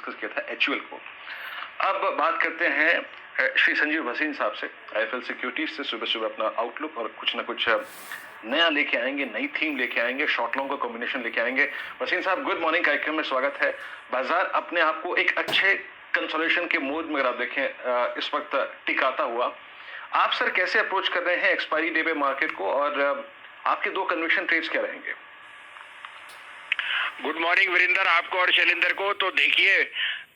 Discuss किया था HUL को। अब बात करते हैं श्री संजीव भसीन साहब से, आईएफएल सिक्योरिटीज से। सुबह सुबह अपना आउटलुक और कुछ ना कुछ नया लेके आएंगे, नई थीम लेके आएंगे, शॉर्ट लॉन्ग का कॉम्बिनेशन लेके आएंगे। भसीन साहब, गुड मॉर्निंग, कार्यक्रम में स्वागत है। बाजार अपने आप को एक अच्छे कंसोलिडेशन के मोड में अगर आप देखें इस वक्त टिकाता हुआ, आप सर कैसे अप्रोच कर रहे हैं एक्सपायरी डे पे मार्केट को, और आपके दो कन्विक्शन ट्रेड्स क्या रहेंगे? गुड मॉर्निंग वीरेंद्र, आपको और शैलेंद्र को। तो देखिए,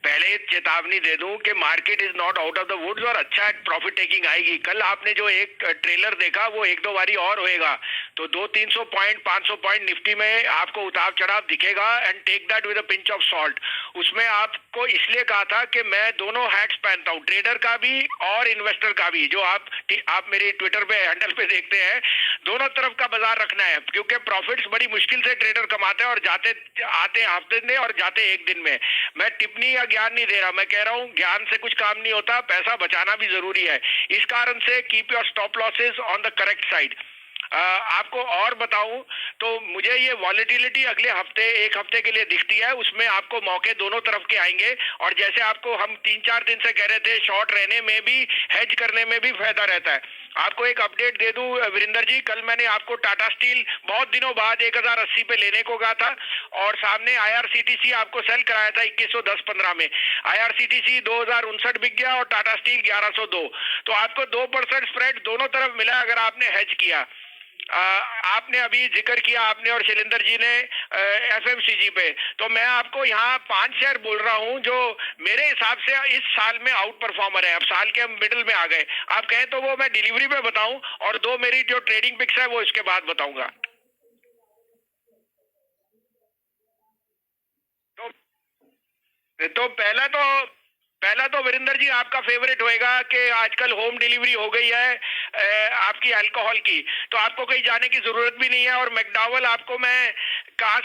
पहले चेतावनी दे दूं कि market is not out of the woods और अच्छा प्रॉफिट टेकिंग आएगी। कल आपने जो एक ट्रेलर देखा वो एक दो बारी और होएगा, तो 200-300 पॉइंट 500 पॉइंट निफ्टी में आपको उतार चढ़ाव दिखेगा। And take that with a pinch of salt. उसमें आपको इसलिए कहा था कि मैं दोनों हैट्स पहनता हूं, ट्रेडर का भी और इन्वेस्टर का भी। जो आप मेरे ट्विटर पे हैंडल पे देखते हैं, दोनों तरफ का बाजार रखना है, क्योंकि प्रॉफिट्स बड़ी मुश्किल से ट्रेडर कमाते हैं और जाते आते हफ्ते में और जाते एक दिन में। मैं टिप्पणी या ज्ञान नहीं दे रहा, मैं कह रहा हूं ज्ञान से कुछ काम नहीं होता, पैसा बचाना भी जरूरी है। इस कारण से keep your stop losses on the correct side. आपको और बताऊं तो मुझे ये वॉलेटिलिटी अगले हफ्ते, एक हफ्ते के लिए दिखती है, उसमें आपको मौके दोनों तरफ के आएंगे। और जैसे आपको हम 3-4 दिन से कह रहे थे, शॉर्ट रहने में भी, हेज करने में भी फायदा रहता है। आपको एक अपडेट दे दूं वीरेंद्र जी, कल मैंने आपको टाटा स्टील बहुत दिनों बाद 1080 पे लेने को कहा था, और सामने आईआरसीटीसी आपको सेल कराया था 2110-15 में। आईआरसीटीसी 2059 बिक गया और टाटा स्टील 1102। तो आपको 2% स्प्रेड दोनों तरफ मिला अगर आपने हेज किया। आपने अभी जिक्र किया, आपने और शैलेंद्र जी ने एफएमसीजी पे, तो मैं आपको यहाँ 5 शेयर बोल रहा हूँ जो मेरे हिसाब से इस साल में आउट परफॉर्मर है। अब साल के मिडिल में आ गए, आप कहें तो वो मैं डिलीवरी पे बताऊं, और 2 मेरी जो ट्रेडिंग पिक्स है वो इसके बाद बताऊंगा। तो पहला तो वीरेंद्र जी आपका फेवरेट होएगा कि आजकल होम डिलीवरी हो गई है आपकी अल्कोहल की, तो आपको कहीं जाने की जरूरत भी नहीं है। और मैकडॉवल आपको मैं कहां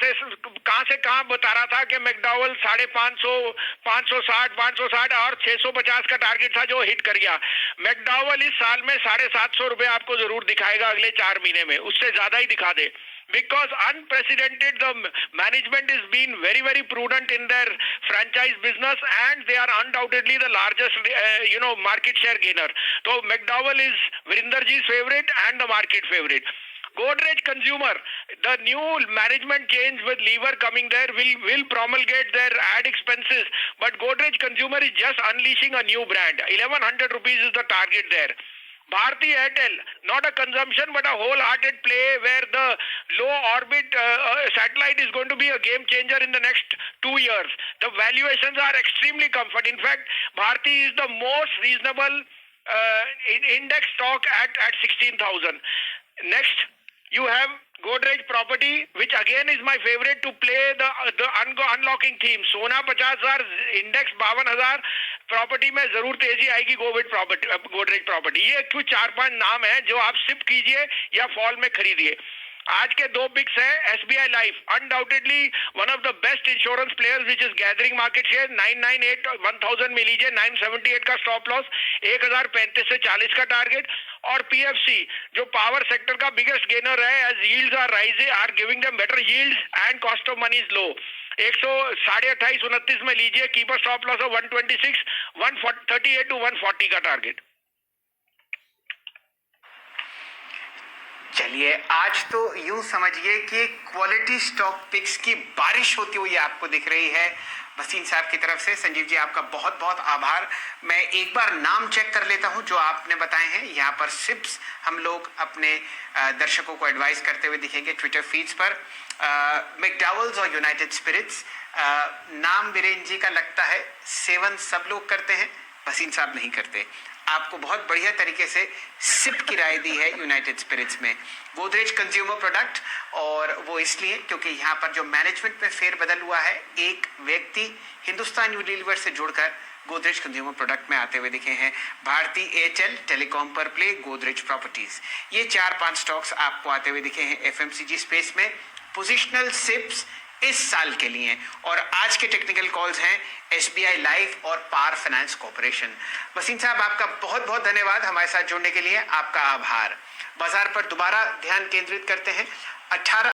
से कहां बता रहा था कि मैकडॉवल 550, 560, 560 और 650 का टारगेट था जो हिट कर गया। मैकडॉवल इस साल में 750 रुपए आपको जरूर दिखाएगा अगले 4 महीने में, उससे ज्यादा ही दिखा दे। Because unprecedented, the management is being very prudent in their franchise business, and they are undoubtedly the largest market share gainer. So McDowell is Virender ji's favorite and the market favorite. Godrej Consumer, the new management change with Lever coming there will promulgate their ad expenses, but Godrej Consumer is just unleashing a new brand. 1100 rupees is the target there. Bharti Airtel, not a consumption but a wholehearted play where the low orbit satellite is going to be a game changer in the next 2 years. The valuations are extremely comfort. In fact, Bharti is the most reasonable index stock at 16,000. Next, you have Godrej Property, which again is my favorite to play the unlocking theme. सोना 50,000, index 52,000, property में जरूर तेजी आएगी। Godrej property, ये कुछ 4-5 नाम है जो आप सिप कीजिए या फॉल में खरीदिए। आज के 2 पिक्स है SBI life, undoubtedly one of the best insurance players which is gathering market share. 998 1000 में लीजिए, 978 का स्टॉप लॉस, 1035 से 40 का टारगेट। और पीएफसी जो पावर सेक्टर का बिगेस्ट गेनर है, as yields are rising, are giving them better yields and cost of money is low. 128.29 में लीजिए, keep a stop loss of 126, 138 to 140 का टारगेट। चलिए, आज तो यूं समझिए कि क्वालिटी स्टॉक पिक्स की बारिश होती हुई आपको दिख रही है भसीन साहब की तरफ से। संजीव जी, आपका बहुत बहुत आभार। मैं एक बार नाम चेक कर लेता हूं जो आपने बताए हैं। यहाँ पर सिप्स हम लोग अपने दर्शकों को एडवाइस करते हुए दिखेंगे ट्विटर फीड्स पर। मैकडॉवल्स और यूनाइटेड स्पिरिट्स, नाम वीरेंद्र जी का लगता है। सेवन सब लोग करते हैं, भसीन साहब नहीं करते। आपको बहुत बढ़िया तरीके से सिप की राय दी है यूनाइटेड स्पिरिट्स में। गोदरेज कंज्यूमर प्रोडक्ट, और वो इसलिए क्योंकि यहाँ पर जो मैनेजमेंट में फेरबदल हुआ है, एक व्यक्ति हिंदुस्तान यूनिलीवर से जुड़कर गोदरेज कंज्यूमर प्रोडक्ट में आते हुए दिखे हैं। भारती एयरटेल टेलीकॉम पर प्ले, गोदरेज प्रॉपर्टीज, ये 4-5 स्टॉक्स आपको आते हुए दिखे हैं एफएमसीजी स्पेस में। पोजिशनल सिप्स इस साल के लिए, और आज के टेक्निकल कॉल्स हैं एसबीआई लाइफ और पावर फाइनेंस कॉर्पोरेशन। वसीम साहब, आपका बहुत बहुत धन्यवाद हमारे साथ जुड़ने के लिए, आपका आभार। बाजार पर दोबारा ध्यान केंद्रित करते हैं। 18